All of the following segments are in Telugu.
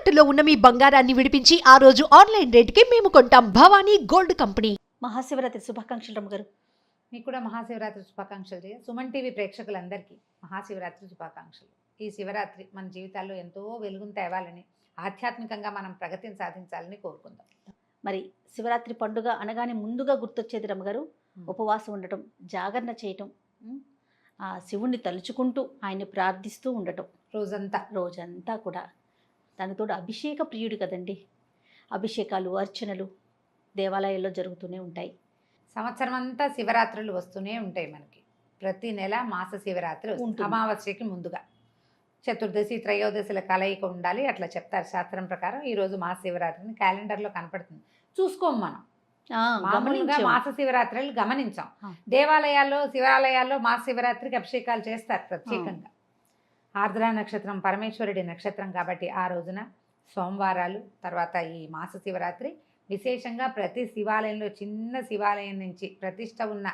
తాకట్టులో ఉన్న మీ బంగారాన్ని విడిపించి ఆ రోజు ఆన్లైన్ రేటుకి మేము కొంటాం. Bhavani gold company. మహాశివరాత్రి శుభాకాంక్షలు రమ్మగారు. మీకు కూడా మహాశివరాత్రి శుభాకాంక్షలు. సుమన్ టీవీ ప్రేక్షకులందరికీ మహాశివరాత్రి శుభాకాంక్షలు. ఈ శివరాత్రి మన జీవితాల్లో ఎంతో వెలుగును తేవాలని, ఆధ్యాత్మికంగా మనం ప్రగతిని సాధించాలని కోరుకుందాం. మరి శివరాత్రి పండుగ అనగానే ముందుగా గుర్తొచ్చేది రమ్మగారు ఉపవాసం ఉండటం, జాగరణ చేయటం, ఆ శివుణ్ణి తలుచుకుంటూ ఆయన్ని ప్రార్థిస్తూ ఉండటం రోజంతా కూడా. దానితో అభిషేక ప్రియుడు కదండి. అభిషేకాలు, అర్చనలు దేవాలయాల్లో జరుగుతూనే ఉంటాయి. సంవత్సరం అంతా శివరాత్రులు వస్తూనే ఉంటాయి మనకి. ప్రతి నెల మాస శివరాత్రి ఉంటుంది. అమావాస్యకి ముందుగా చతుర్దశి, త్రయోదశిల కలయిక ఉండాలి అట్లా చెప్తారు శాస్త్రం ప్రకారం. ఈరోజు మాస శివరాత్రిని క్యాలెండర్లో కనపడుతుంది, చూసుకోము మనం. మామూలుగా మాస శివరాత్రులు గమనించాం. దేవాలయాల్లో, శివాలయాల్లో మాస శివరాత్రికి అభిషేకాలు చేస్తారు ప్రత్యేకంగా. ఆర్ద్ర నక్షత్రం పరమేశ్వరుడి నక్షత్రం కాబట్టి ఆ రోజున సోమవారాలు, తర్వాత ఈ మాస శివరాత్రి విశేషంగా ప్రతి శివాలయంలో, చిన్న శివాలయం నుంచి ప్రతిష్ట ఉన్న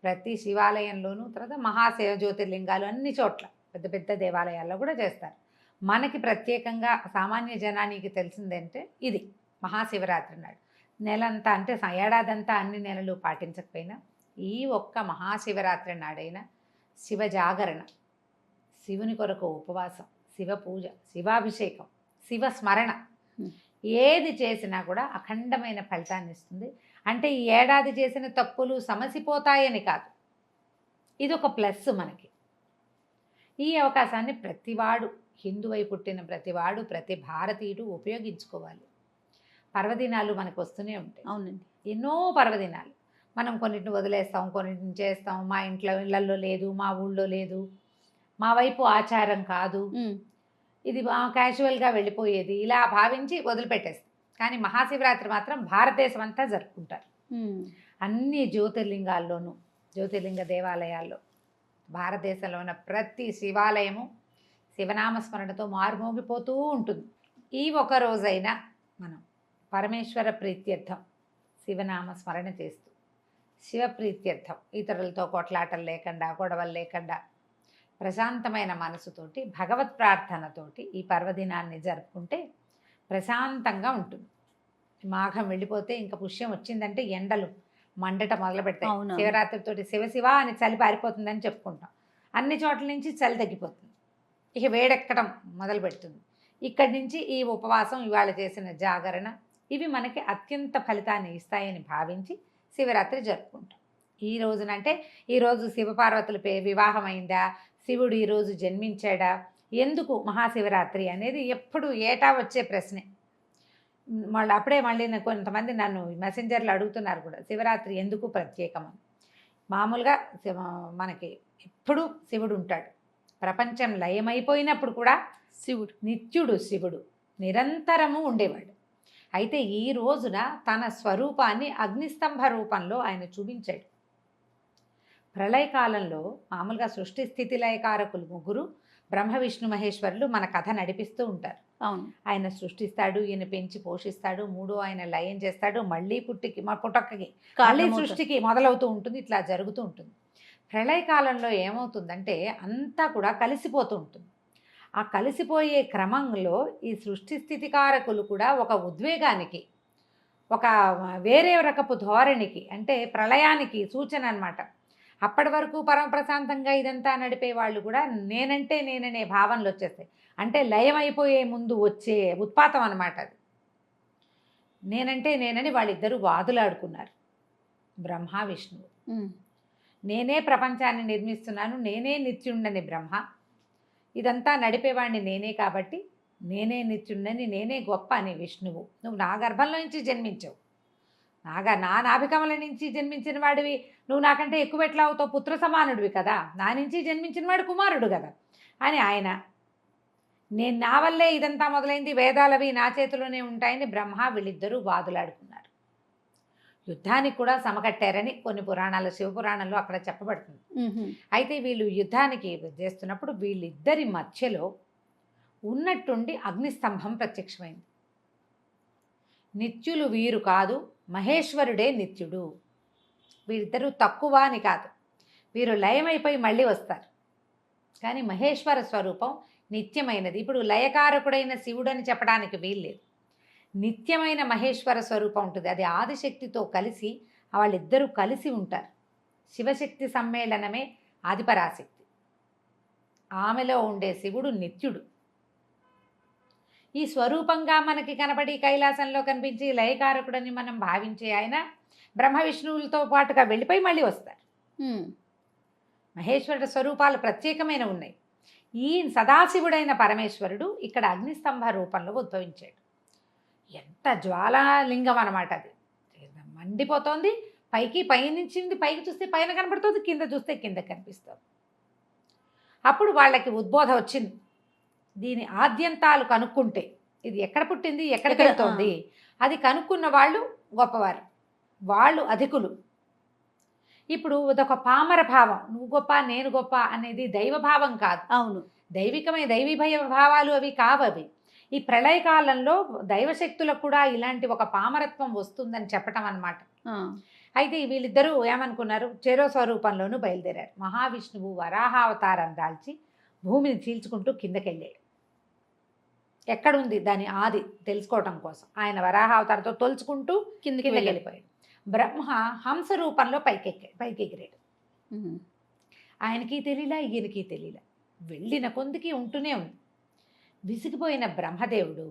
ప్రతి శివాలయంలోనూ, తర్వాత మహాశివ జ్యోతిర్లింగాలు అన్ని చోట్ల పెద్ద పెద్ద దేవాలయాల్లో కూడా చేస్తారు. మనకి ప్రత్యేకంగా సామాన్య జనానికి తెలిసిందంటే ఇది మహాశివరాత్రి నాడు. నెలంతా అంటే ఏడాదంతా అన్ని నెలలు పాటించకపోయినా ఈ ఒక్క మహాశివరాత్రి నాడైనా శివ జాగరణ, శివుని కొరకు ఉపవాసం, శివ పూజ, శివాభిషేకం, శివ స్మరణ ఏది చేసినా కూడా అఖండమైన ఫలితాన్ని ఇస్తుంది. అంటే ఈ ఏడాది చేసిన తప్పులు సమసిపోతాయని కాదు, ఇది ఒక ప్లస్ మనకి. ఈ అవకాశాన్ని ప్రతివాడు, హిందువై పుట్టిన ప్రతివాడు, ప్రతి భారతీయుడు ఉపయోగించుకోవాలి. పర్వదినాలు మనకు వస్తూనే ఉంటాయి. అవునండి, ఎన్నో పర్వదినాలు. మనం కొన్నింటిని వదిలేస్తాం, కొన్నింటిని చేస్తాం. మా ఇళ్లలో లేదు, మా ఊళ్ళో లేదు, మా వైపు ఆచారం కాదు, ఇది క్యాజువల్గా వెళ్ళిపోయేది, ఇలా భావించి వదిలిపెట్టేస్తాం. కానీ మహాశివరాత్రి మాత్రం భారతదేశం అంతా జరుపుకుంటారు. అన్ని జ్యోతిర్లింగాల్లోనూ, జ్యోతిర్లింగ దేవాలయాల్లో భారతదేశంలో ఉన్న ప్రతి శివాలయము శివనామస్మరణతో మారుమోగిపోతూ ఉంటుంది. ఈ ఒక రోజైనా మనం పరమేశ్వర ప్రీత్యర్థం శివనామ స్మరణ చేస్తూ, శివ ప్రీత్యర్థం ఇతరులతో కొట్లాటలు లేకుండా, గొడవలు లేకుండా, ప్రశాంతమైన మనసుతోటి, భగవత్ ప్రార్థనతోటి ఈ పర్వదినాన్ని జరుపుకుంటే ప్రశాంతంగా ఉంటుంది. మాఘం వెళ్ళిపోతే ఇంకా పుష్యం వచ్చిందంటే ఎండలు మండట మొదలు పెడతాయి. శివరాత్రితోటి శివ అని చలి పారిపోతుందని చెప్పుకుంటాం. అన్ని చోట్ల నుంచి చలి తగ్గిపోతుంది, ఇక వేడెక్కడం మొదలు పెడుతుంది. ఇక్కడి నుంచి ఈ ఉపవాసం, ఇవాళ చేసిన జాగరణ, ఇవి మనకి అత్యంత ఫలితాన్ని ఇస్తాయని భావించి శివరాత్రి జరుపుకుంటాం. ఈ రోజునంటే ఈరోజు శివపార్వతుల వివాహం అయిందా, శివుడు ఈరోజు జన్మించాడా, ఎందుకు మహాశివరాత్రి అనేది ఎప్పుడు ఏటా వచ్చే ప్రశ్నే. మళ్ళీ కొంతమంది నన్ను మెసెంజర్లు అడుగుతున్నారు కూడా, శివరాత్రి ఎందుకు ప్రత్యేకమని. మామూలుగా మనకి ఎప్పుడు శివుడు ఉంటాడు. ప్రపంచం లయమైపోయినప్పుడు కూడా శివుడు, నిత్యుడు శివుడు నిరంతరము ఉండేవాడు. అయితే ఈ రోజున తన స్వరూపాన్ని అగ్నిస్తంభ రూపంలో ఆయన చూపించాడు. ప్రళయకాలంలో మామూలుగా సృష్టి స్థితి లయకారకులు ముగ్గురు, బ్రహ్మ విష్ణు మహేశ్వరులు మన కథ నడిపిస్తూ ఉంటారు. అవును, ఆయన సృష్టిస్తాడు, ఈయన పెంచి పోషిస్తాడు, మూడో ఆయన లయం చేస్తాడు, మళ్ళీ పుట్టక్కకి మళ్ళీ సృష్టికి మొదలవుతూ ఉంటుంది. ఇట్లా జరుగుతూ ఉంటుంది. ప్రళయకాలంలో ఏమవుతుందంటే అంతా కూడా కలిసిపోతూ ఉంటుంది. ఆ కలిసిపోయే క్రమంలో ఈ సృష్టి స్థితికారకులు కూడా ఒక ఉద్వేగానికి, ఒక వేరే రకపు ధోరణికి, అంటే ప్రళయానికి సూచన అన్నమాట. అప్పటి వరకు పరమప్రశాంతంగా ఇదంతా నడిపే వాళ్ళు కూడా నేనంటే నేననే భావనలు వచ్చేస్తాయి. అంటే లయం అయిపోయే ముందు వచ్చే ఉత్పాతం అన్నమాట అది. నేనంటే నేనని వాళ్ళిద్దరూ వాదులాడుకున్నారు, బ్రహ్మ విష్ణువు. నేనే ప్రపంచాన్ని నిర్మిస్తున్నాను, నేనే నిత్యుండని బ్రహ్మ, ఇదంతా నడిపేవాడిని నేనే కాబట్టి నేనే నిత్యుండని, నేనే గొప్ప అని విష్ణువు. నువ్వు నా గర్భంలో నుంచి జన్మించావు, నా నాభికమల నుంచి జన్మించిన వాడివి, నువ్వు నాకంటే ఎక్కువ ఎట్లా అవుతావు, పుత్ర సమానుడివి కదా, నా నుంచి జన్మించిన వాడు కుమారుడు కదా అని ఆయన. నేను నా వల్లే ఇదంతా మొదలైంది, వేదాలవి నా చేతిలోనే ఉంటాయని బ్రహ్మ వీళ్ళిద్దరూ వాదులాడుకున్నారు. యుద్ధానికి కూడా సమకట్టారని కొన్ని పురాణాలు, శివపురాణంలో అక్కడ చెప్పబడుతుంది. అయితే వీళ్ళు యుద్ధానికి చేస్తున్నప్పుడు వీళ్ళిద్దరి మధ్యలో ఉన్నట్టుండి అగ్నిస్తంభం ప్రత్యక్షమైంది. నిత్యులు వీరు కాదు, మహేశ్వరుడే నిత్యుడు. వీరిద్దరూ తక్కువ అని కాదు, వీరు లయమైపోయి మళ్ళీ వస్తారు. కానీ మహేశ్వర స్వరూపం నిత్యమైనది. ఇప్పుడు లయకారకుడైన శివుడు అని చెప్పడానికి వీల్లేదు. నిత్యమైన మహేశ్వర స్వరూపం ఉంటుంది. అది ఆదిశక్తితో కలిసి వాళ్ళిద్దరూ కలిసి ఉంటారు. శివశక్తి సమ్మేళనమే ఆదిపరాశక్తి. ఆమెలో ఉండే శివుడు నిత్యుడు. ఈ స్వరూపంగా మనకి కనపడి కైలాసంలో కనిపించి లయకారకుడని మనం భావించే ఆయన బ్రహ్మ విష్ణువులతో పాటుగా వెళ్ళిపోయి మళ్ళీ వస్తారు. మహేశ్వరుడు స్వరూపాలు ప్రత్యేకమైన ఉన్నాయి. ఈ సదాశివుడైన పరమేశ్వరుడు ఇక్కడ అగ్నిస్తంభ రూపంలో ఉద్భవించాడు. ఎంత జ్వాలాలింగం అన్నమాట. అది మండిపోతోంది. పైనుంచింది పైకి చూస్తే పైన కనపడుతుంది, కింద చూస్తే కింద కనిపిస్తుంది. అప్పుడు వాళ్ళకి ఉద్బోధ వచ్చింది. దీని ఆద్యంతాలు కనుక్కుంటే ఇది ఎక్కడ పుట్టింది, ఎక్కడికి వెళ్తోంది, అది కనుక్కున్న వాళ్ళు గొప్పవారు, వాళ్ళు అధికులు. ఇప్పుడు ఇదొక పామర భావం, నువ్వు గొప్ప నేను గొప్ప అనేది దైవభావం కాదు. అవును, దైవికమైన దైవీభయ భావాలు అవి కావు. అవి ఈ ప్రళయకాలంలో దైవశక్తులకు కూడా ఇలాంటి ఒక పామరత్వం వస్తుందని చెప్పటం అన్నమాట. అయితే వీళ్ళిద్దరూ ఏమనుకున్నారు, చెరో స్వరూపంలోనూ బయలుదేరారు. మహావిష్ణువు వరాహావతారం దాల్చి భూమిని చీల్చుకుంటూ కిందకెళ్ళాడు. ఎక్కడుంది దాని ఆది తెలుసుకోవటం కోసం ఆయన వరాహావతారంతో తొలుచుకుంటూ కిందకి వెళ్ళిపోయాడు. బ్రహ్మ హంస రూపంలో పైకి ఎగిరాడు. ఆయనకి తెలియలా, ఈయనకి తెలియలా. వెళ్ళిన కొందికి ఉంటూనే ఉంది. విసిగిపోయిన బ్రహ్మదేవుడు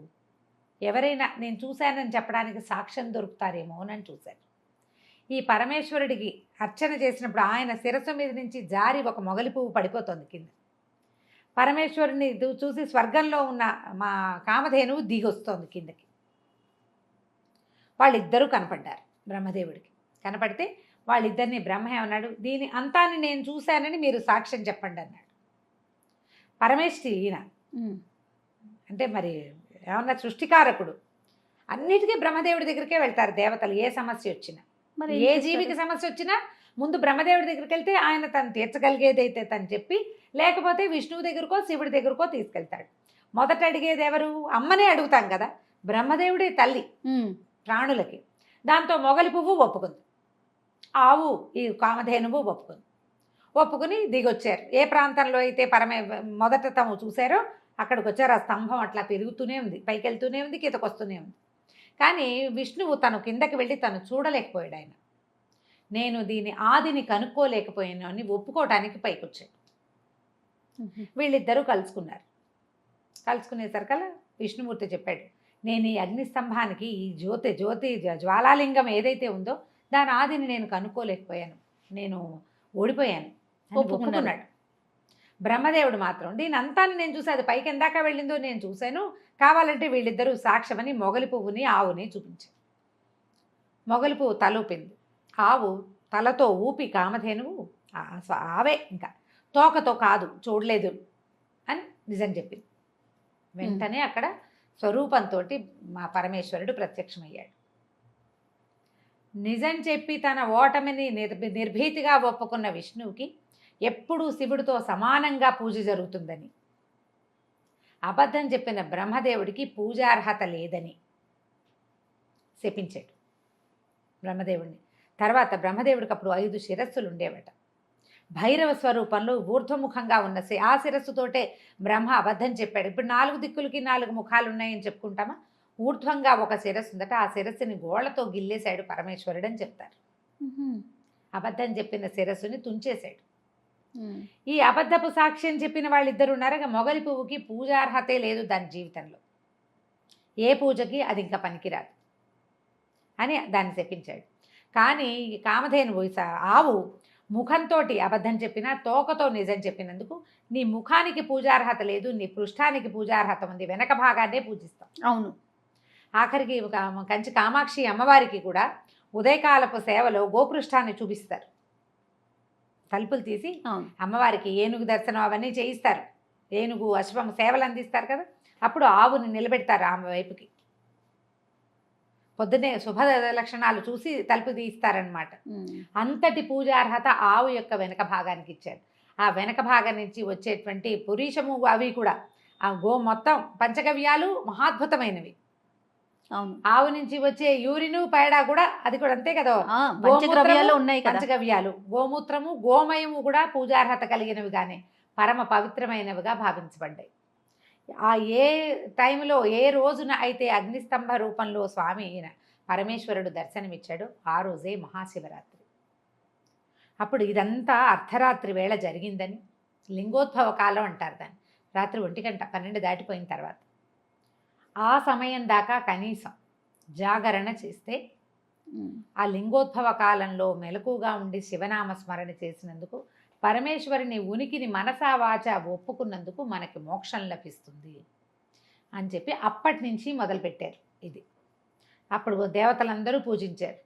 ఎవరైనా నేను చూశానని చెప్పడానికి సాక్ష్యం దొరుకుతారేమో అని చూశారు. ఈ పరమేశ్వరుడికి అర్చన చేసినప్పుడు ఆయన శిరస్సు మీద నుంచి జారి ఒక మొగలి పువ్వు పడిపోతుంది కింద. పరమేశ్వరుని చూసి స్వర్గంలో ఉన్న మా కామధేనువు దిగొస్తోంది కిందకి. వాళ్ళిద్దరూ కనపడ్డారు బ్రహ్మదేవుడికి. కనపడితే వాళ్ళిద్దరిని బ్రహ్మ ఏమన్నాడు, దీని అంతాన్ని నేను చూశానని మీరు సాక్ష్యం చెప్పండి అన్నాడు. పరమేశ్వరి ఈయన అంటే మరి ఏమన్నా సృష్టికారకుడు. అన్నిటికీ బ్రహ్మదేవుడి దగ్గరికే వెళ్తారు దేవతలు. ఏ సమస్య వచ్చినా, మరి ఏ జీవికి సమస్య వచ్చినా ముందు బ్రహ్మదేవుడి దగ్గరికి వెళ్తే ఆయన తను తీర్చగలిగేది అయితే తను చెప్పి, లేకపోతే విష్ణువు దగ్గరకో శివుడి దగ్గరకో తీసుకెళ్తాడు. మొదట అడిగేది ఎవరు, అమ్మనే అడుగుతాం కదా. బ్రహ్మదేవుడే తల్లి ప్రాణులకి. దాంతో మొగలి పువ్వు ఒప్పుకుంది, ఆవు ఈ కామధేనువు ఒప్పుకుని దిగొచ్చారు. ఏ ప్రాంతంలో అయితే మొదట తాము చూశారో అక్కడికి వచ్చారు. ఆ స్తంభం అట్లా పెరుగుతూనే ఉంది, పైకి వెళ్తూనే ఉంది, కిందకు వస్తూనే ఉంది. కానీ విష్ణువు తను కిందకి వెళ్ళి తను చూడలేకపోయాడు. ఆయన నేను దీని ఆదిని కనుక్కోలేకపోయాను అని ఒప్పుకోవడానికి పైకి వచ్చాడు. వీళ్ళిద్దరూ కలుసుకునేసరికల్లా విష్ణుమూర్తి చెప్పాడు, నేను ఈ అగ్నిస్తంభానికి ఈ జ్యోతి జ్వాలాలింగం ఏదైతే ఉందో దాని ఆదిని నేను కనుక్కోలేకపోయాను, నేను ఓడిపోయాను ఒప్పుకున్నాడు. బ్రహ్మదేవుడు మాత్రం దీని అంతాన్ని నేను చూసి అది పైకి ఎందాక వెళ్ళిందో నేను చూశాను, కావాలంటే వీళ్ళిద్దరూ సాక్ష్యమని మొగలి పువ్వుని ఆవుని చూపించారు. మొగలి పువ్వు తలూపింది, ఆవు తలతో ఊపి కామధేనువు ఆవే ఇంకా తోకతో కాదు చూడలేదు అని నిజం చెప్పింది. వెంటనే అక్కడ స్వరూపంతో మా పరమేశ్వరుడు ప్రత్యక్షమయ్యాడు. నిజం చెప్పి తన ఓటమిని నిర్భీతిగా ఒప్పుకున్న విష్ణువుకి ఎప్పుడూ శివుడితో సమానంగా పూజ జరుగుతుందని, అబద్ధం చెప్పిన బ్రహ్మదేవుడికి పూజార్హత లేదని శపించాడు బ్రహ్మదేవుడిని. తర్వాత బ్రహ్మదేవుడికి అప్పుడు 5 శిరస్సులు ఉండేవట. భైరవ స్వరూపంలో ఊర్ధ్వముఖంగా ఉన్న ఆ శిరస్సుతోటే బ్రహ్మ అబద్ధం చెప్పాడు. ఇప్పుడు 4 దిక్కులకి 4 ముఖాలు ఉన్నాయని చెప్పుకుంటామా, ఊర్ధ్వంగా ఒక శిరస్సు ఉందట. ఆ శిరస్సుని గోళ్లతో గిల్లేశాడు పరమేశ్వరుడు అని చెప్తారు. అబద్ధం చెప్పిన శిరస్సుని తుంచేశాడు. ఈ అబద్ధపు సాక్ష్యం చెప్పిన వాళ్ళిద్దరు ఉన్నారుగా, మొగలి పువ్వుకి పూజార్హతే లేదు దాని జీవితంలో, ఏ పూజకి అది ఇంకా పనికిరాదు అని దాన్ని చెప్పించాడు. కానీ కామధేనువు ఆవు ముఖంతో అబద్ధం చెప్పినా తోకతో నిజం చెప్పినందుకు నీ ముఖానికి పూజార్హత లేదు, నీ పృష్ఠానికి పూజార్హత ఉంది, వెనక భాగాన్నే పూజిస్తాం. అవును. ఆఖరికి కంచి కామాక్షి అమ్మవారికి కూడా ఉదయకాలపు సేవలో గోపృష్ఠాన్ని చూపిస్తారు. తలుపులు తీసి అమ్మవారికి ఏనుగు దర్శనం అవన్నీ చేయిస్తారు. ఏనుగు అశ్వం సేవలు అందిస్తారు కదా, అప్పుడు ఆవుని నిలబెడతారు ఆమె వైపుకి. పొద్దున్నే శుభ లక్షణాలు చూసి తలుపు తీస్తారనమాట. అంతటి పూజార్హత ఆవు యొక్క వెనక భాగానికి ఇచ్చారు. ఆ వెనక భాగం నుంచి వచ్చేటువంటి పురీషము అవి కూడా ఆ మొత్తం పంచగవ్యాలు మహాద్భుతమైనవి. అవును. ఆవు నుంచి వచ్చే యూరిను పేడ కూడా అది కూడా అంతే కదా, పంచగవ్యాలు ఉన్నాయి. పంచగవ్యాలు గోమూత్రము గోమయము కూడా పూజార్హత కలిగినవిగానే పరమ పవిత్రమైనవిగా భావించబడ్డాయి. ఆ ఏ టైంలో ఏ రోజున అయితే అగ్నిస్తంభ రూపంలో స్వామి పరమేశ్వరుడు దర్శనమిచ్చాడో ఆ రోజే మహాశివరాత్రి. అప్పుడు ఇదంతా అర్ధరాత్రి వేళ జరిగిందని, లింగోద్భవ కాలం అంటారు దాన్ని. రాత్రి 1 గంట 12 దాటిపోయిన తర్వాత ఆ సమయం దాకా కనీసం జాగరణ చేస్తే ఆ లింగోద్భవ కాలంలో మెలకుగా ఉండి శివనామ స్మరణ చేసినందుకు, పరమేశ్వరుని ఉనికిని మనసా వాచ ఒప్పుకున్నందుకు మనకి మోక్షం లభిస్తుంది అని చెప్పి అప్పటి నుంచి మొదలుపెట్టారు. ఇది అప్పుడు దేవతలందరూ పూజించారు.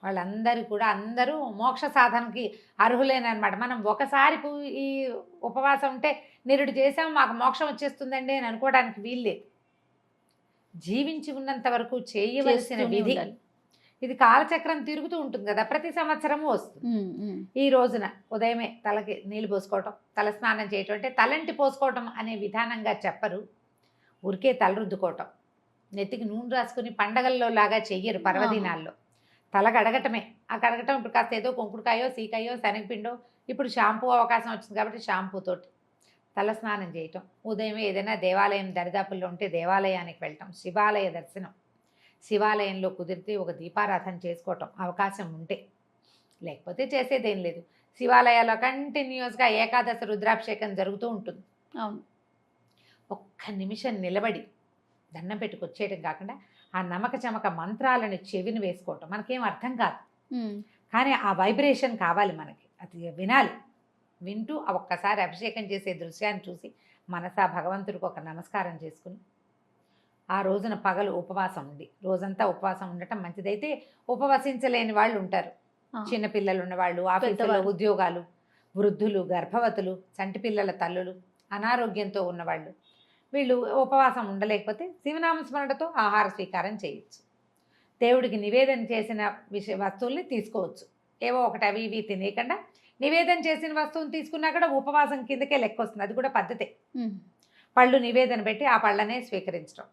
వాళ్ళందరూ కూడా అందరూ మోక్ష సాధనకి అర్హులేనమాట. మనం ఒకసారి ఈ ఉపవాసం ఉంటే నిరుడు చేసాం మాకు మోక్షం వచ్చేస్తుందండి అని అనుకోవడానికి వీల్లేదు. జీవించి ఉన్నంత వరకు చేయవలసిన విధి. ఇది కాలచక్రం తిరుగుతూ ఉంటుంది కదా, ప్రతి సంవత్సరము వస్తుంది. ఈ రోజున ఉదయమే తలకి నీళ్ళు పోసుకోవటం, తల స్నానం చేయటం, అంటే తలంటి పోసుకోవటం అనే విధానంగా చెప్పరు. ఊరికే తల రుద్దుకోవటం, నెత్తికి నూనె రాసుకుని పండగల్లో లాగా చెయ్యరు. పర్వదినాల్లో తల కడగటమే. ఆ కడగటం ఇప్పుడు కాస్త ఏదో కుంకుడుకాయో సీకాయో శనగపిండో, ఇప్పుడు షాంపూ అవకాశం వచ్చింది కాబట్టి షాంపూతోటి తల స్నానం చేయటం. ఉదయమే ఏదైనా దేవాలయం దరిదాపుల్లో ఉంటే దేవాలయానికి వెళ్ళటం, శివాలయ దర్శనం, శివాలయంలో కుదిరితే ఒక దీపారాధన చేసుకోవటం అవకాశం ఉంటే. లేకపోతే చేసేదేం లేదు. శివాలయాల్లో కంటిన్యూస్గా ఏకాదశి రుద్రాభిషేకం జరుగుతూ ఉంటుంది. అవును. ఒక్క నిమిషం నిలబడి దండం పెట్టుకొచ్చేయటం కాకుండా ఆ నమక చమక మంత్రాలను చెవిని వేసుకోవటం. మనకేం అర్థం కాదు, కానీ ఆ వైబ్రేషన్ కావాలి మనకి, అది వినాలి. వింటూ ఆ ఒక్కసారి అభిషేకం చేసే దృశ్యాన్ని చూసి మనసా భగవంతుడికి ఒక నమస్కారం చేసుకుని ఆ రోజున పగలు ఉపవాసం ఉండి, రోజంతా ఉపవాసం ఉండటం మంచిదైతే ఉపవసించలేని వాళ్ళు ఉంటారు. చిన్నపిల్లలు ఉన్నవాళ్ళు, ఆఫీసులో ఉద్యోగాలు, వృద్ధులు, గర్భవతులు, చంటి పిల్లల తల్లులు, అనారోగ్యంతో ఉన్నవాళ్ళు, వీళ్ళు ఉపవాసం ఉండలేకపోతే శివనామస్మరణతో ఆహార స్వీకారం చేయొచ్చు. దేవుడికి నివేదన చేసిన వస్తువుల్ని తీసుకోవచ్చు. ఏవో ఒకటి అవి ఇవి తినేయకుండా నివేదన చేసిన వస్తువుని తీసుకున్నా కూడా ఉపవాసం కిందకే లెక్క వస్తుంది. అది కూడా పద్ధతే. పళ్ళు నివేదన పెట్టి ఆ పళ్ళనే స్వీకరించడం.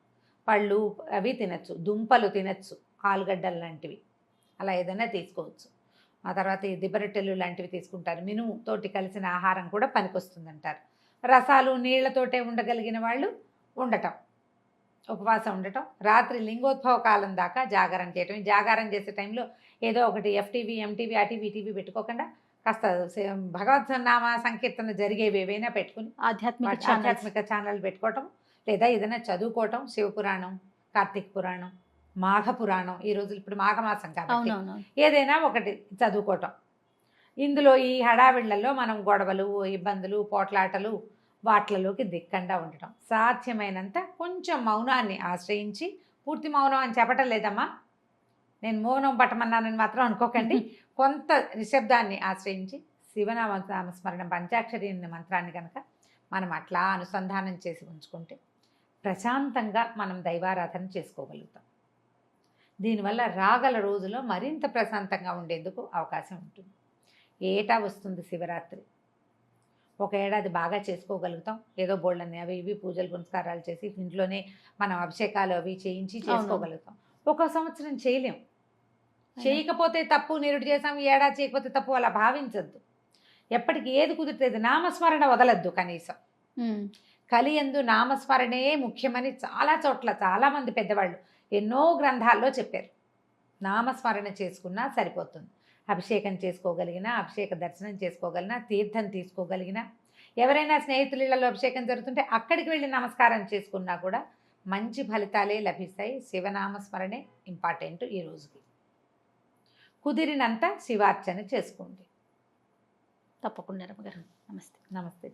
పళ్ళు అవి తినచ్చు, దుంపలు తినచ్చు, ఆలుగడ్డలు లాంటివి అలా ఏదైనా తీసుకోవచ్చు. ఆ తర్వాత ఈ దిబ్బరొట్టెలు లాంటివి తీసుకుంటారు. మినుముతోటి కలిసిన ఆహారం కూడా పనికొస్తుందంటారు. రసాలు నీళ్లతోటే ఉండగలిగిన వాళ్ళు ఉండటం, ఉపవాసం ఉండటం. రాత్రి లింగోద్భవ కాలం దాకా జాగారం చేయటం. జాగారం చేసే టైంలో ఏదో ఒకటి ఎఫ్టీవీ, ఎంటీవీ, అటీవీ, ఈటీవీ పెట్టుకోకుండా కాస్త భగవత్ నామ సంకీర్తన జరిగేవి ఏవైనా పెట్టుకుని ఆధ్యాత్మిక ఛానల్ పెట్టుకోవటం, లేదా ఏదైనా చదువుకోవటం. శివపురాణం, కార్తీక పురాణం, మాఘ పురాణం, ఈ రోజులు ఇప్పుడు మాఘమాసం కాబట్టి ఏదైనా ఒకటి చదువుకోవటం. ఇందులో ఈ హడావిళ్లలో మనం గొడవలు, ఇబ్బందులు, పోట్లాటలు వాట్లలోకి దిక్కండా ఉండటం. సాధ్యమైనంత కొంచెం మౌనాన్ని ఆశ్రయించి, పూర్తి మౌనం అని చెప్పటం లేదమ్మా, నేను మౌనం పట్టమన్నానని మాత్రం అనుకోకండి. కొంత నిశ్శబ్దాన్ని ఆశ్రయించి శివనామస్మరణ పంచాక్షరి మంత్రాన్ని కనుక మనం అట్లా అనుసంధానం చేసి ఉంచుకుంటే ప్రశాంతంగా మనం దైవారాధన చేసుకోగలుగుతాం. దీనివల్ల రాగల రోజులో మరింత ప్రశాంతంగా ఉండేందుకు అవకాశం ఉంటుంది. ఏటా వస్తుంది శివరాత్రి. ఒక ఏడాది బాగా చేసుకోగలుగుతాం. ఏదో బోళ్ళని అవి ఇవి పూజలు పునస్కారాలు చేసి ఇంట్లోనే మనం అభిషేకాలు అవి చేయించి చేసుకోగలుగుతాం. ఒక సంవత్సరం చేయలేం. చేయకపోతే తప్పు, నిరుడు చేసాం, ఈ ఏడాది చేయకపోతే తప్పు అలా భావించద్దు. ఎప్పటికి ఏది కుదిరితే నామస్మరణ వదలద్దు. కనీసం కలియందు నామస్మరణే ముఖ్యమని చాలా చోట్ల చాలామంది పెద్దవాళ్ళు ఎన్నో గ్రంథాల్లో చెప్పారు. నామస్మరణ చేసుకున్నా సరిపోతుంది. అభిషేకం చేసుకోగలిగినా, అభిషేక దర్శనం చేసుకోగలిగినా, తీర్థం తీసుకోగలిగినా, ఎవరైనా స్నేహితుల ఇళ్లలో అభిషేకం జరుగుతుంటే అక్కడికి వెళ్ళి నమస్కారం చేసుకున్నా కూడా మంచి ఫలితాలే లభిస్తాయి. శివనామస్మరణే ఇంపార్టెంట్ ఈ రోజుకి. కుదిరినంత శివార్చన చేసుకోండి. తప్పకుండా రమ్మగారు. నమస్తే. నమస్తే.